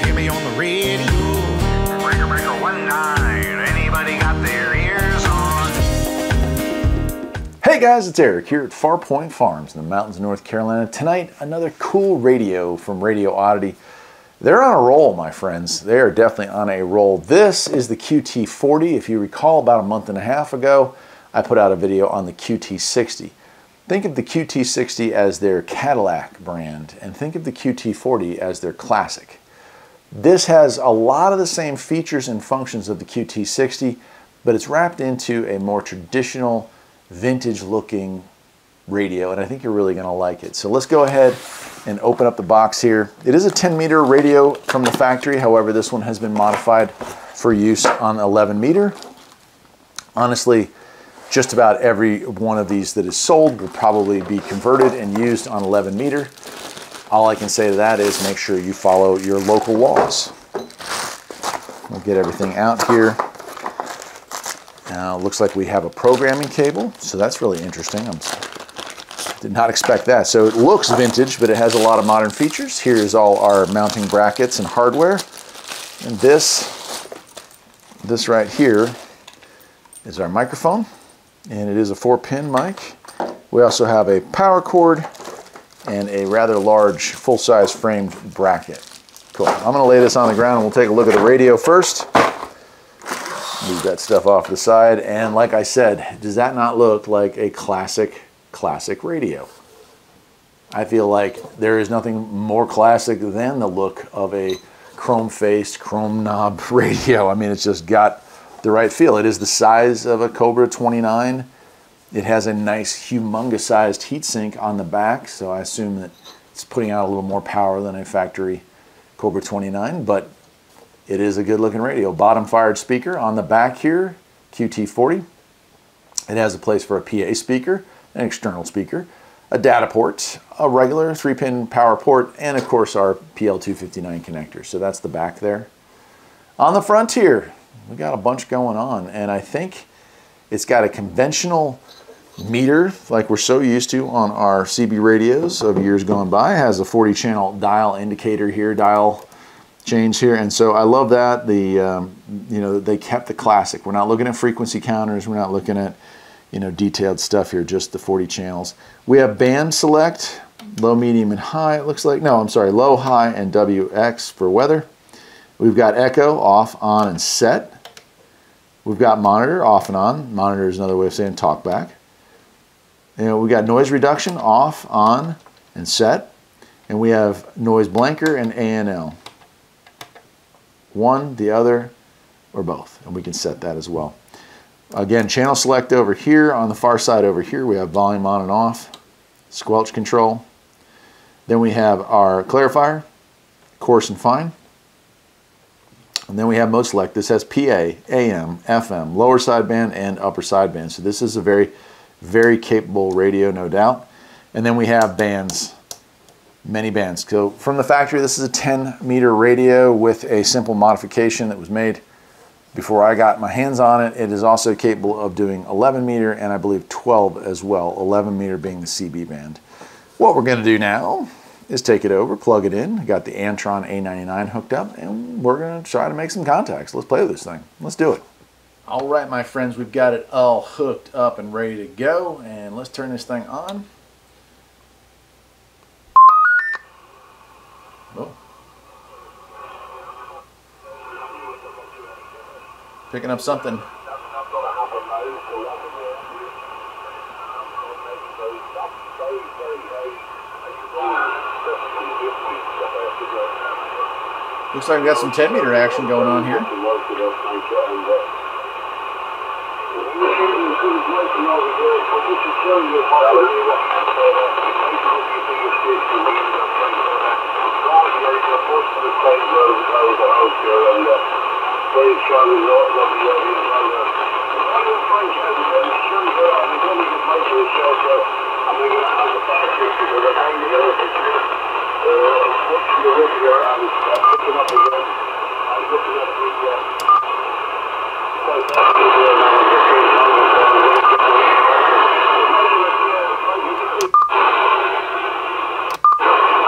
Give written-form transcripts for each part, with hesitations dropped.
might hear me on the radio. Breaker, breaker, 19. Anybody got their ears on? Hey guys, it's Eric here at Farpoint Farms in the mountains of North Carolina. Tonight, another cool radio from Radioddity. They're on a roll, my friends. They are definitely on a roll. This is the QT40. If you recall, about a month and a half ago, I put out a video on the QT60. Think of the QT60 as their Cadillac brand, and think of the QT40 as their classic. This has a lot of the same features and functions of the QT60, but it's wrapped into a more traditional, vintage-looking radio, and I think you're really going to like it. So let's go ahead and open up the box here. It is a 10-meter radio from the factory. However, this one has been modified for use on 11-meter. Honestly, just about every one of these that is sold will probably be converted and used on 11-meter. All I can say to that is make sure you follow your local laws. We'll get everything out here. Now, it looks like we have a programming cable, so that's really interesting. Did not expect that. So it looks vintage, but it has a lot of modern features. Here's all our mounting brackets and hardware. And this right here is our microphone, and it is a 4-pin mic. We also have a power cord and a rather large full-size framed bracket. Cool. I'm going to lay this on the ground and we'll take a look at the radio first. Move that stuff off the side, and like I said, does that not look like a classic radio? I feel like there is nothing more classic than the look of a chrome-faced, chrome knob radio. I mean, it's just got the right feel. It is the size of a Cobra 29. It has a nice, humongous sized heatsink on the back, so I assume that it's putting out a little more power than a factory Cobra 29, but it is a good-looking radio. Bottom-fired speaker on the back here, QT40. It has a place for a PA speaker, an external speaker, a data port, a regular 3-pin power port, and of course our PL259 connector. So that's the back there. On the front here, we got a bunch going on, and I think it's got a conventional meter like we're so used to on our CB radios of years gone by. It has a 40-channel dial indicator here, dial change here, and so I love that. They kept the classic. We're not looking at frequency counters. We're not looking at detailed stuff here, just the 40 channels. We have band select, low, medium, and high, it looks like. No, I'm sorry, low, high, and WX for weather. We've got echo, off, on, and set. We've got monitor, off and on. Monitor is another way of saying talk back. We got noise reduction, off, on, and set. And we have noise blanker and ANL. One, the other, or both, and we can set that as well. Again, channel select over here. On the far side over here, we have volume on and off, squelch control. Then we have our clarifier, coarse and fine. And then we have mode select. This has PA, AM, FM, lower sideband, and upper sideband. So this is a very, very capable radio, no doubt. And then we have bands. Many bands. So from the factory, this is a 10-meter radio with a simple modification that was made before I got my hands on it. It is also capable of doing 11-meter and I believe 12 as well, 11-meter being the CB band. What we're going to do now is take it over, plug it in. I got the Antron A99 hooked up, and we're going to try to make some contacts. Let's play with this thing. Let's do it. All right, my friends, we've got it all hooked up and ready to go, and let's turn this thing on. Oh. Picking up something. Looks like we got some 10-meter action going on here.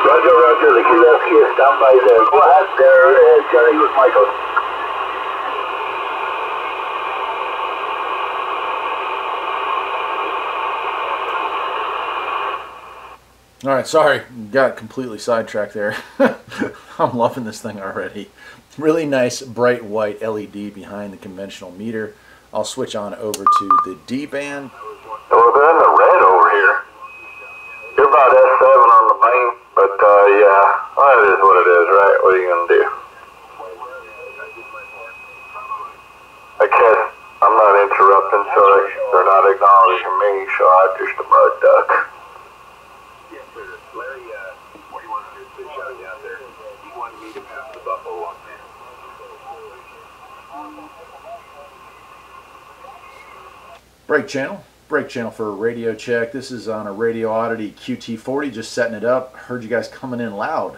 Roger, Roger, the QT is standby there. Go ahead there, Jerry with Michael. All right, sorry, got completely sidetracked there. I'm loving this thing already. Really nice bright white LED behind the conventional meter. I'll switch on over to the D band. We're in the red over here. You're about S7 on the main, but yeah, well, it is what it is, right? What are you going to do? I guess I'm not interrupting, so they're not acknowledging me, so I'm just a mud duck. Yes, sir. Larry, 4100 been shot down there. He wanted me to pass the buffalo on there. Break channel for a radio check. This is on a Radioddity QT40, just setting it up. Heard you guys coming in loud.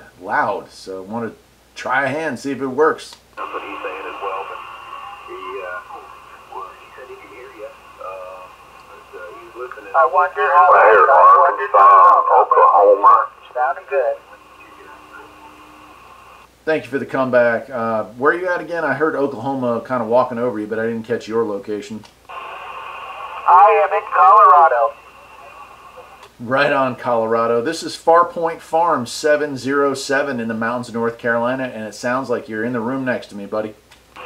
So I want to try a hand, see if it works. That's what he's saying as well, but he said he can hear you. But he's listening. I wonder how Arkansas, Oklahoma. Sounding good. Thank you for the comeback. Where are you at again? I heard Oklahoma kind of walking over you, but I didn't catch your location. I am in Colorado. Right on, Colorado. This is Farpoint Farm 707 in the mountains of North Carolina, and it sounds like you're in the room next to me, buddy. Well,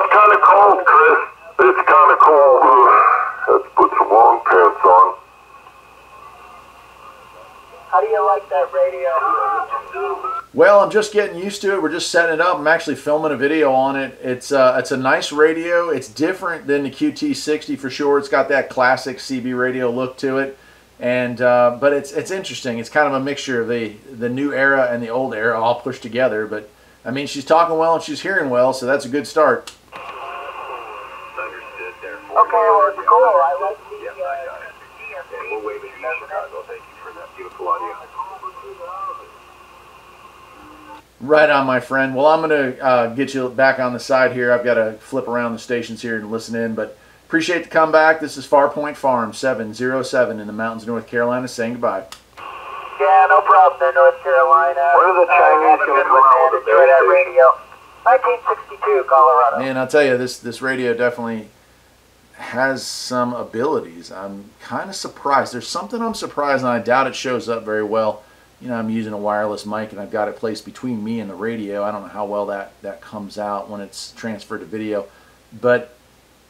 it's kind of cold, Chris. It's kind of cold. Let's put some long pants on. How do you like that radio? Well, I'm just getting used to it. We're just setting it up. I'm actually filming a video on it. It's a nice radio. It's different than the QT60 for sure. It's got that classic CB radio look to it, and but it's interesting. It's kind of a mixture of the new era and the old era all pushed together. But I mean, she's talking well and she's hearing well, so that's a good start. Understood there. Okay, well, it's cool. I like the Yep, I got it. Okay, we'll wave it to you, Chicago. Thank you for that beautiful audio. Right on, my friend. Well, I'm going to get you back on the side here. I've got to flip around the stations here and listen in, but appreciate the comeback. This is Farpoint Farm 707 in the mountains of North Carolina saying goodbye. Yeah, no problem there, North Carolina. When are the Chinese going to come out with their that radio? 1962, Colorado. Man, I'll tell you, this radio definitely has some abilities. I'm kind of surprised. There's something I'm surprised, and I doubt it shows up very well. You know, I'm using a wireless mic, and I've got it placed between me and the radio. I don't know how well that comes out when it's transferred to video. But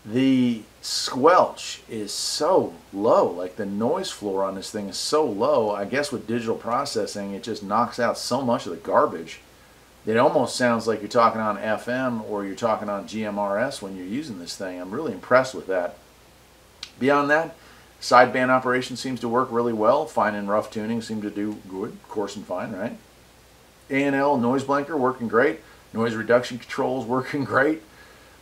the squelch is so low. Like, the noise floor on this thing is so low. I guess with digital processing, it just knocks out so much of the garbage. It almost sounds like you're talking on FM or you're talking on GMRS when you're using this thing. I'm really impressed with that. Beyond that, sideband operation seems to work really well. Fine and rough tuning seem to do good. Coarse and fine, right? A&L noise blanker working great. Noise reduction controls working great.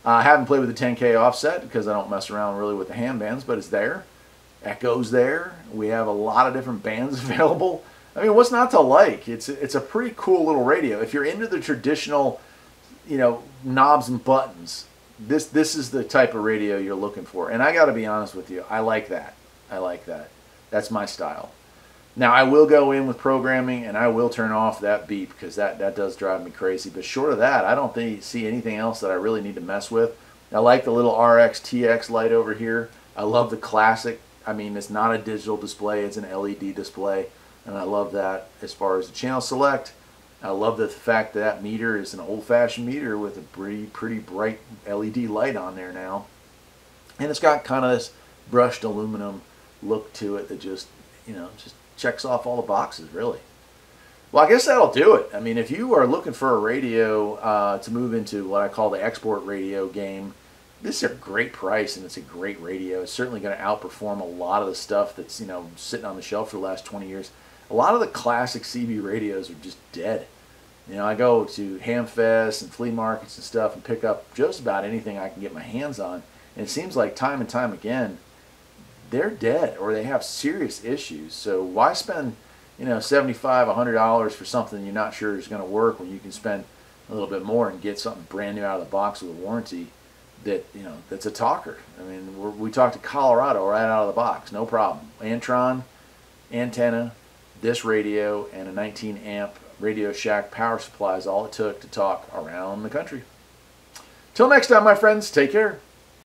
I haven't played with the 10K offset because I don't mess around really with the ham bands, but it's there. Echo's there. We have a lot of different bands available. I mean, what's not to like? It's a pretty cool little radio. If you're into the traditional, you know, knobs and buttons, this is the type of radio you're looking for. And I got to be honest with you, I like that. I like that. That's my style. Now, I will go in with programming and I will turn off that beep because that does drive me crazy. But short of that, I don't see anything else that I really need to mess with. I like the little RX TX light over here. I love the classic. I mean, it's not a digital display, it's an LED display. And I love that. As far as the channel select, I love the fact that meter is an old-fashioned meter with a pretty bright LED light on there now. And it's got kind of this brushed aluminum look to it that just, you know, just checks off all the boxes, really. Well, I guess that'll do it. I mean, if you are looking for a radio to move into what I call the export radio game, this is a great price and it's a great radio. It's certainly going to outperform a lot of the stuff that's, you know, sitting on the shelf for the last 20 years. A lot of the classic CB radios are just dead. You know, I go to Hamfest and flea markets and stuff and pick up just about anything I can get my hands on. And it seems like time and time again, they're dead or they have serious issues. So why spend, you know, $75, $100 for something you're not sure is going to work when you can spend a little bit more and get something brand new out of the box with a warranty that, you know, that's a talker. I mean, we talked to Colorado right out of the box, no problem. Antron, antenna, this radio and a 19 amp Radio Shack power supply is all it took to talk around the country. Till next time, my friends, take care.